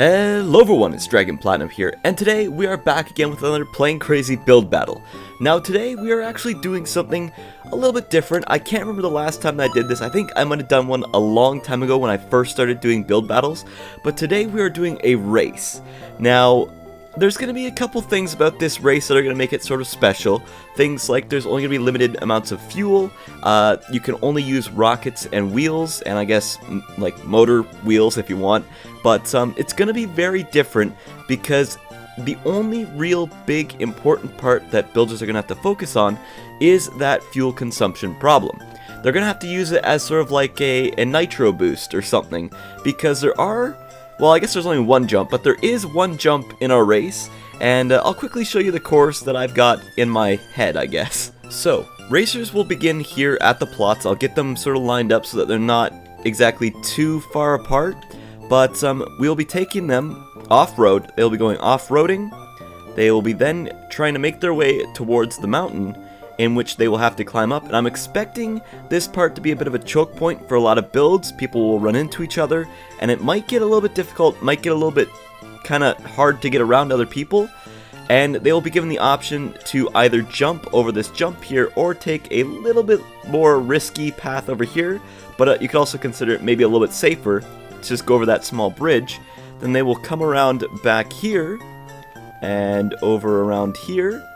Hello everyone, it's dragonplatinum here, and today we are back again with another Plain Crazy build battle. Now today we are actually doing something a little bit different. I can't remember the last time that I did this. I think I might have done one a long time ago when I first started doing build battles, but today we are doing a race. Now, there's going to be a couple things about this race that are going to make it sort of special. Things like there's only going to be limited amounts of fuel, you can only use rockets and wheels, and I guess like motor wheels if you want, but it's going to be very different because the only real big important part that builders are going to have to focus on is that fuel consumption problem. They're going to have to use it as sort of like a nitro boost or something, because there are, well, I guess there's only one jump, but there is one jump in our race, and I'll quickly show you the course that I've got in my head, I guess. So, racers will begin here at the plots. I'll get them sort of lined up so that they're not exactly too far apart, but we'll be taking them off-road. They'll be going off-roading. They will be then trying to make their way towards the mountain, in which they will have to climb up, and I'm expecting this part to be a bit of a choke point for a lot of builds. People will run into each other, and it might get a little bit difficult, might get a little bit kind of hard to get around other people, and they will be given the option to either jump over this jump here or take a little bit more risky path over here, but you could also consider it maybe a little bit safer to just go over that small bridge. Then they will come around back here and over around here,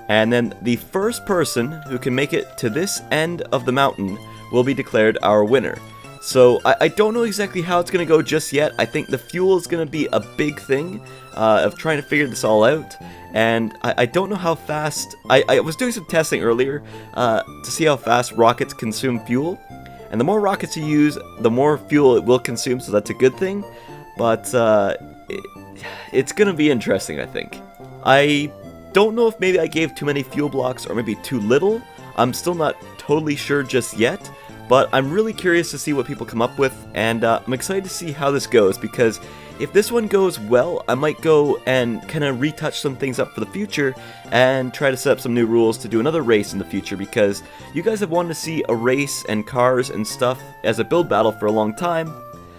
and then the first person who can make it to this end of the mountain will be declared our winner. So I don't know exactly how it's going to go just yet. I think the fuel is going to be a big thing of trying to figure this all out. And I don't know how fast... I was doing some testing earlier to see how fast rockets consume fuel. And the more rockets you use, the more fuel it will consume, so that's a good thing. But it's going to be interesting, I think. I don't know if maybe I gave too many fuel blocks or maybe too little. I'm still not totally sure just yet, but I'm really curious to see what people come up with, and I'm excited to see how this goes, because if this one goes well, I might go and kind of retouch some things up for the future and try to set up some new rules to do another race in the future, because you guys have wanted to see a race and cars and stuff as a build battle for a long time.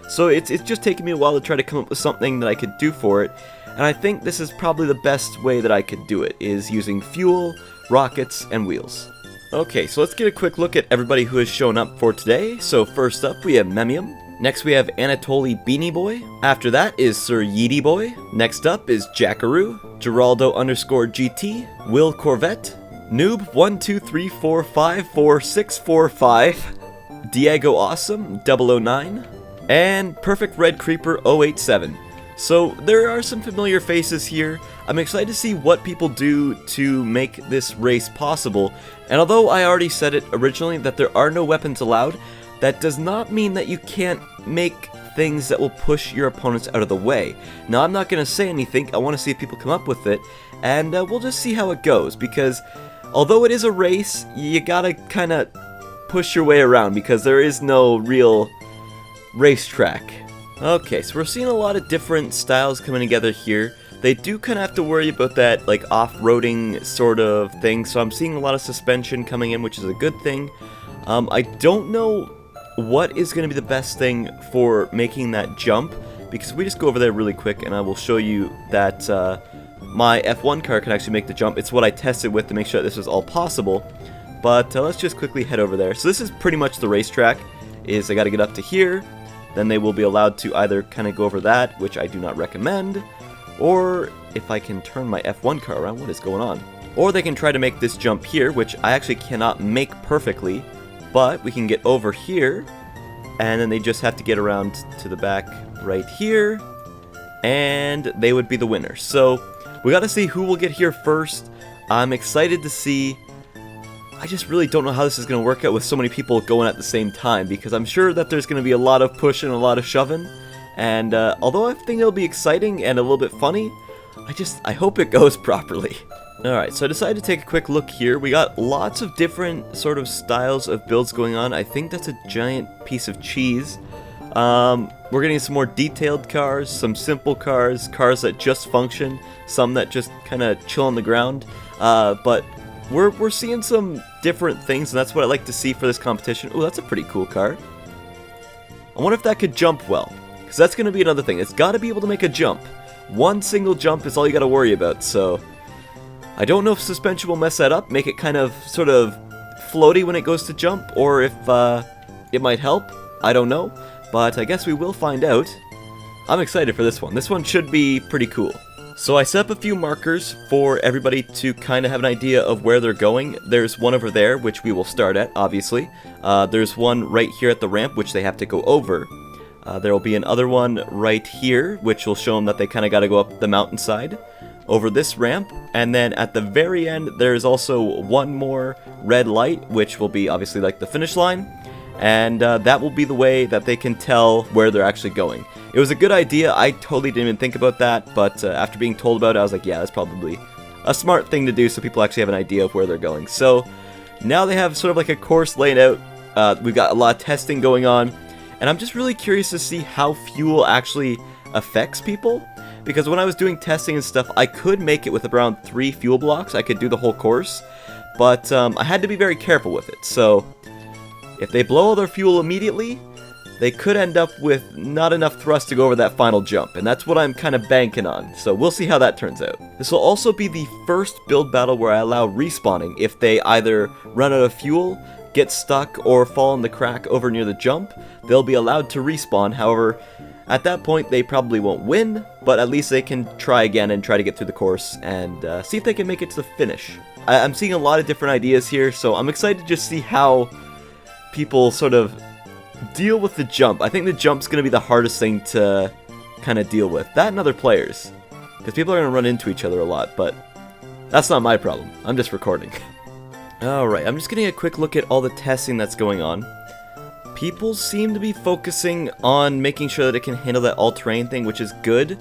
So it's just taken me a while to try to come up with something that I could do for it, and I think this is probably the best way that I could do it, is using fuel, rockets, and wheels. Okay, so let's get a quick look at everybody who has shown up for today. So first up we have Memium. Next we have Anatoly Beanie Boy. After that is Sir Yeety Boy. Next up is Jackaroo, Geraldo_GT, Will Corvette, Noob123454645, Diego Awesome 009, and Perfect Red Creeper 087. So there are some familiar faces here. I'm excited to see what people do to make this race possible, and although I already said it originally that there are no weapons allowed, that does not mean that you can't make things that will push your opponents out of the way. Now, I'm not going to say anything. I want to see if people come up with it, and we'll just see how it goes, because although it is a race, you gotta kind of push your way around, because there is no real racetrack. Okay, so we're seeing a lot of different styles coming together here. They do kind of have to worry about that like off-roading sort of thing, so I'm seeing a lot of suspension coming in, which is a good thing. I don't know what is going to be the best thing for making that jump, because we just go over there really quick and I will show you that my F1 car can actually make the jump. It's what I tested with to make sure that this was all possible, but let's just quickly head over there. So this is pretty much the racetrack, is I got to get up to here, then they will be allowed to either kind of go over that, which I do not recommend, or if I can turn my F1 car around, what is going on? Or they can try to make this jump here, which I actually cannot make perfectly, but we can get over here, and then they just have to get around to the back right here, and they would be the winner. So we got to see who will get here first. I'm excited to see. I just really don't know how this is going to work out with so many people going at the same time, because I'm sure that there's going to be a lot of pushing and a lot of shoving, and although I think it'll be exciting and a little bit funny, I hope it goes properly. Alright, so I decided to take a quick look here. We got lots of different sort of styles of builds going on. I think that's a giant piece of cheese. We're getting some more detailed cars, some simple cars, cars that just function, some that just kind of chill on the ground, but we're seeing some different things, and that's what I like to see for this competition. Oh, that's a pretty cool car. I wonder if that could jump well. Because that's going to be another thing. It's got to be able to make a jump. One single jump is all you got to worry about, so I don't know if suspension will mess that up, make it kind of sort of floaty when it goes to jump, or if it might help. I don't know, but I guess we will find out. I'm excited for this one. This one should be pretty cool. So I set up a few markers for everybody to kind of have an idea of where they're going. There's one over there, which we will start at, obviously. There's one right here at the ramp, which they have to go over. There will be another one right here, which will show them that they kind of got to go up the mountainside over this ramp. And then at the very end, there's also one more red light, which will be obviously like the finish line. And that will be the way that they can tell where they're actually going. It was a good idea. I totally didn't even think about that, but after being told about it, I was like, yeah, that's probably a smart thing to do so people actually have an idea of where they're going. So now they have sort of like a course laid out. We've got a lot of testing going on. And I'm just really curious to see how fuel actually affects people. Because when I was doing testing and stuff, I could make it with around 3 fuel blocks. I could do the whole course. But I had to be very careful with it. So if they blow all their fuel immediately, they could end up with not enough thrust to go over that final jump. And that's what I'm kind of banking on. So we'll see how that turns out. This will also be the first build battle where I allow respawning if they either run out of fuel, get stuck, or fall in the crack over near the jump. They'll be allowed to respawn. However, at that point they probably won't win, but at least they can try again and try to get through the course and see if they can make it to the finish. I'm seeing a lot of different ideas here, so I'm excited to just see how people sort of deal with the jump. I think the jump's going to be the hardest thing to kind of deal with. That and other players, because people are going to run into each other a lot, but that's not my problem. I'm just recording. Alright, I'm just getting a quick look at all the testing that's going on. People seem to be focusing on making sure that it can handle that all-terrain thing, which is good.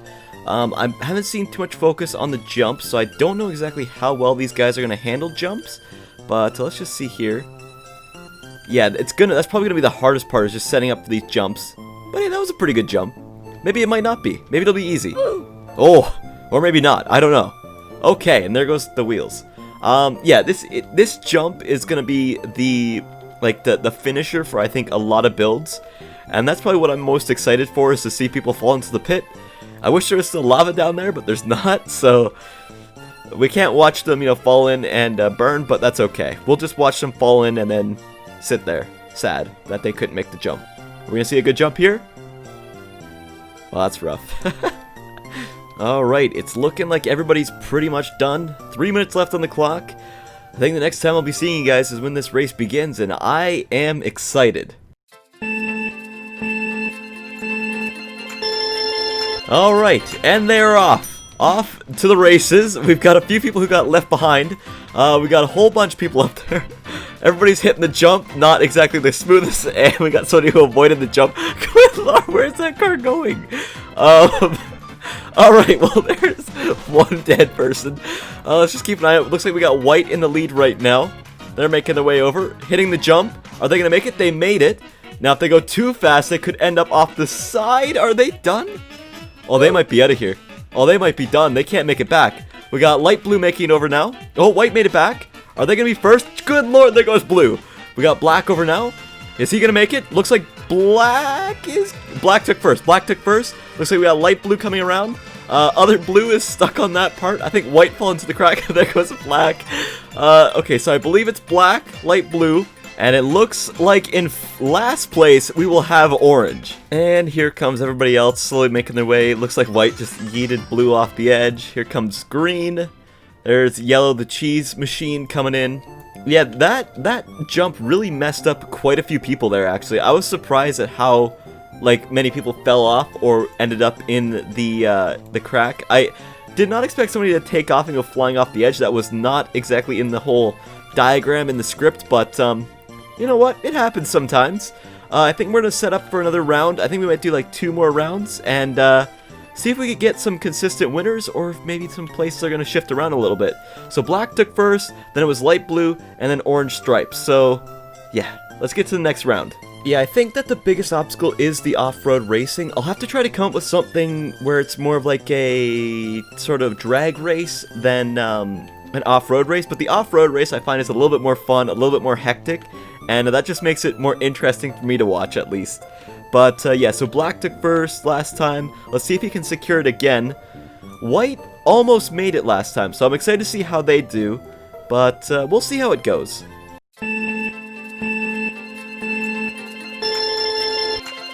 I haven't seen too much focus on the jumps, so I don't know exactly how well these guys are going to handle jumps. But let's just see here. Yeah, that's probably going to be the hardest part, is just setting up these jumps. But hey, that was a pretty good jump. Maybe it might not be. Maybe it'll be easy. Oh, or maybe not. I don't know. Okay, and there goes the wheels. Yeah, this jump is going to be the finisher for, I think, a lot of builds. And that's probably what I'm most excited for, is to see people fall into the pit. I wish there was still lava down there, but there's not, so we can't watch them, fall in and burn, but that's okay. We'll just watch them fall in and then sit there, sad that they couldn't make the jump. We're going to see a good jump here? Well, that's rough. Alright, it's looking like everybody's pretty much done. 3 minutes left on the clock. I think the next time I'll be seeing you guys is when this race begins, and I am excited. Alright, and they're off. Off to the races. We've got a few people who got left behind. We got a whole bunch of people up there. Everybody's hitting the jump, not exactly the smoothest, and we got somebody who avoided the jump. Good lord, where's that car going? Alright, well, there's one dead person. Let's just keep an eye out. Looks like we got white in the lead right now. They're making their way over, hitting the jump. Are they going to make it? They made it. Now, if they go too fast, they could end up off the side. Are they done? Oh, they might be out of here. Oh, they might be done. They can't make it back. We got light blue making it over now. Oh, white made it back. Are they going to be first? Good lord, there goes blue. We got black over now. Is he going to make it? Looks like black took first. Black took first. Looks like we got light blue coming around. Other blue is stuck on that part. I think white fell into the crack. There goes black. Okay, so I believe it's black, light blue, and it looks like in last place we will have orange. And here comes everybody else slowly making their way. Looks like white just yeeted blue off the edge. Here comes green. There's yellow, the cheese machine coming in. Yeah, that jump really messed up quite a few people there, actually. I was surprised at how many people fell off or ended up in the crack. I did not expect somebody to take off and go flying off the edge. That was not exactly in the whole diagram in the script, but you know what? It happens sometimes. I think we're going to set up for another round. I think we might do 2 more rounds and see if we could get some consistent winners, or if maybe some places are going to shift around a little bit. So black took first, then it was light blue, and then orange stripes. So yeah, let's get to the next round. Yeah, I think that the biggest obstacle is the off-road racing. I'll have to try to come up with something where it's more of like a sort of drag race than an off-road race. But the off-road race I find is a little bit more fun, a little bit more hectic, and that just makes it more interesting for me to watch at least. But yeah, so black took first last time. Let's see if he can secure it again. White almost made it last time, so I'm excited to see how they do. But we'll see how it goes.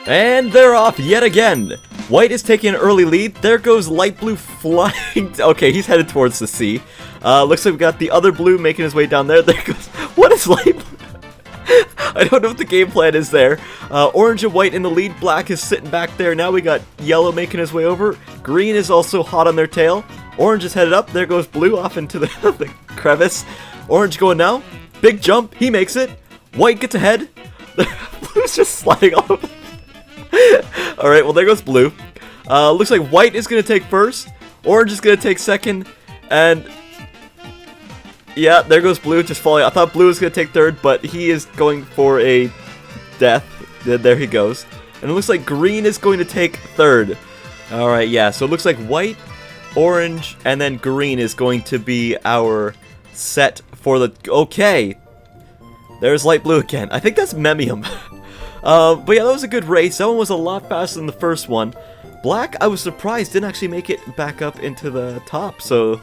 And they're off yet again. White is taking an early lead. There goes light blue flying. Okay, he's headed towards the sea. Looks like we got the other blue making his way down there. There goes. What is light blue? I don't know what the game plan is there. Orange and white in the lead. Black is sitting back there. Now we got yellow making his way over. Green is also hot on their tail. Orange is headed up. There goes blue off into the, the crevice. Orange going now. Big jump. He makes it. White gets ahead. Blue's just sliding all over. Alright, well there goes blue. Looks like white is going to take first. Orange is going to take second. And yeah, there goes blue just falling. I thought blue was going to take third, but he is going for a death. There he goes. And it looks like green is going to take third. Alright, yeah, so it looks like white, orange, and then green is going to be our set for the... Okay. There's light blue again. I think that's Memium. But yeah, that was a good race. That one was a lot faster than the first one. Black, I was surprised, didn't actually make it back up into the top. So,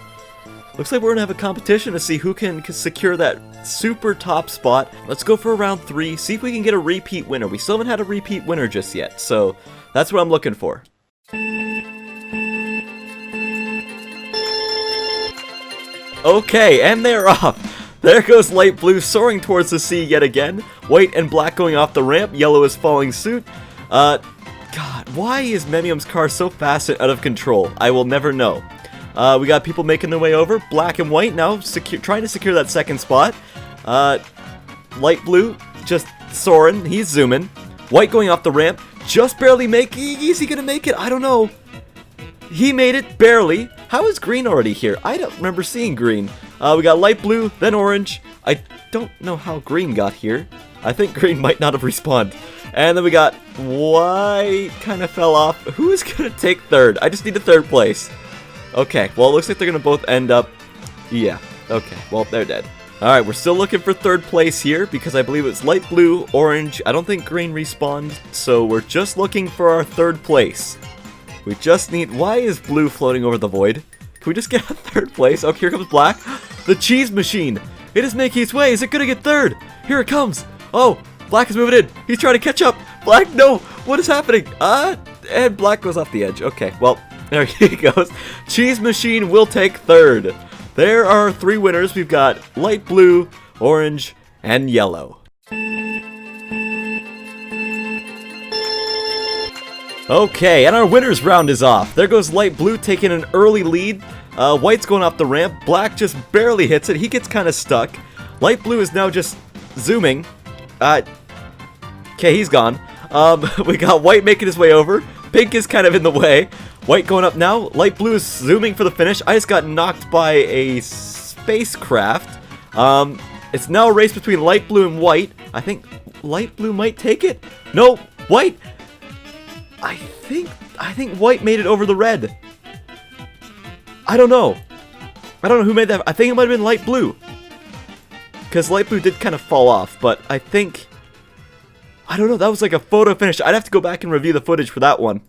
looks like we're going to have a competition to see who can secure that super top spot. Let's go for round 3, see if we can get a repeat winner. We still haven't had a repeat winner just yet, so that's what I'm looking for. Okay, and they're off. There goes light blue soaring towards the sea yet again. White and black going off the ramp. Yellow is following suit. God, why is Memium's car so fast and out of control? I will never know. We got people making their way over. Black and white now trying to secure that second spot. Light blue just soaring. He's zooming. White going off the ramp. Just barely making. Is he going to make it? I don't know. He made it. Barely. How is green already here? I don't remember seeing green. We got light blue, then orange. I don't know how green got here. I think green might not have respawned. And then we got white kind of fell off. Who is going to take third? I just need a third place. Okay, well, it looks like they're going to both end up... Yeah, okay, well, they're dead. Alright, we're still looking for third place here because I believe it's light blue, orange. I don't think green respawned, so we're just looking for our third place. We just need... Why is blue floating over the void? Can we just get a third place? Oh, here comes black. The cheese machine. It is making its way. Is it going to get third? Here it comes. Oh, black is moving in. He's trying to catch up. Black, no. What is happening? And black goes off the edge. Okay, well, there he goes. Cheese machine will take third. There are 3 winners. We've got light blue, orange, and yellow. Okay, and our winners round is off. There goes light blue taking an early lead. White's going off the ramp. Black just barely hits it. He gets kind of stuck. Light blue is now just zooming. Okay, he's gone. We got white making his way over. Pink is kind of in the way. White going up now. Light blue is zooming for the finish. I just got knocked by a spacecraft. It's now a race between light blue and white. I think light blue might take it. No, white. I think white made it over the red. I don't know. I don't know who made that. I think it might have been light blue. Because light blue did kind of fall off, but I think... I don't know, that was like a photo finish. I'd have to go back and review the footage for that one.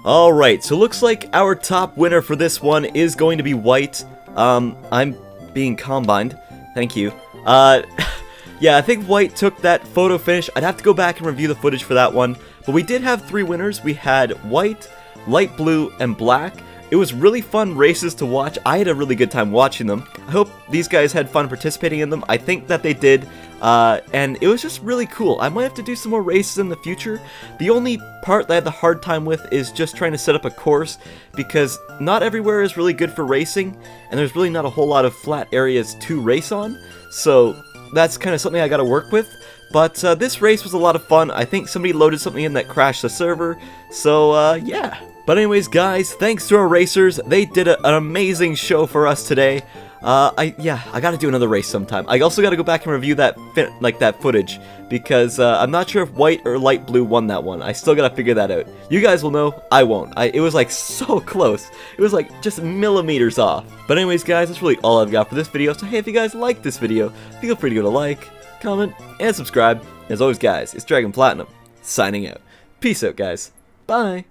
Alright, so looks like our top winner for this one is going to be white. I'm being combined. Thank you. Yeah, I think white took that photo finish. I'd have to go back and review the footage for that one. But we did have 3 winners. We had white, light blue, and black. It was really fun races to watch. I had a really good time watching them. I hope these guys had fun participating in them. I think that they did. And it was just really cool. I might have to do some more races in the future. The only part that I had the hard time with is just trying to set up a course, because not everywhere is really good for racing, and there's really not a whole lot of flat areas to race on. So that's kind of something I got to work with. But this race was a lot of fun. I think somebody loaded something in that crashed the server. So yeah. But anyways, guys, thanks to our racers. They did an amazing show for us today. I gotta do another race sometime. I also gotta go back and review that footage, because I'm not sure if white or light blue won that one. I still gotta figure that out. You guys will know, I won't. It was like so close. It was like just millimeters off. But anyways guys, that's really all I've got for this video, so hey, if you guys liked this video, feel free to go to like, comment, and subscribe. As always guys, it's Dragon Platinum, signing out. Peace out guys. Bye.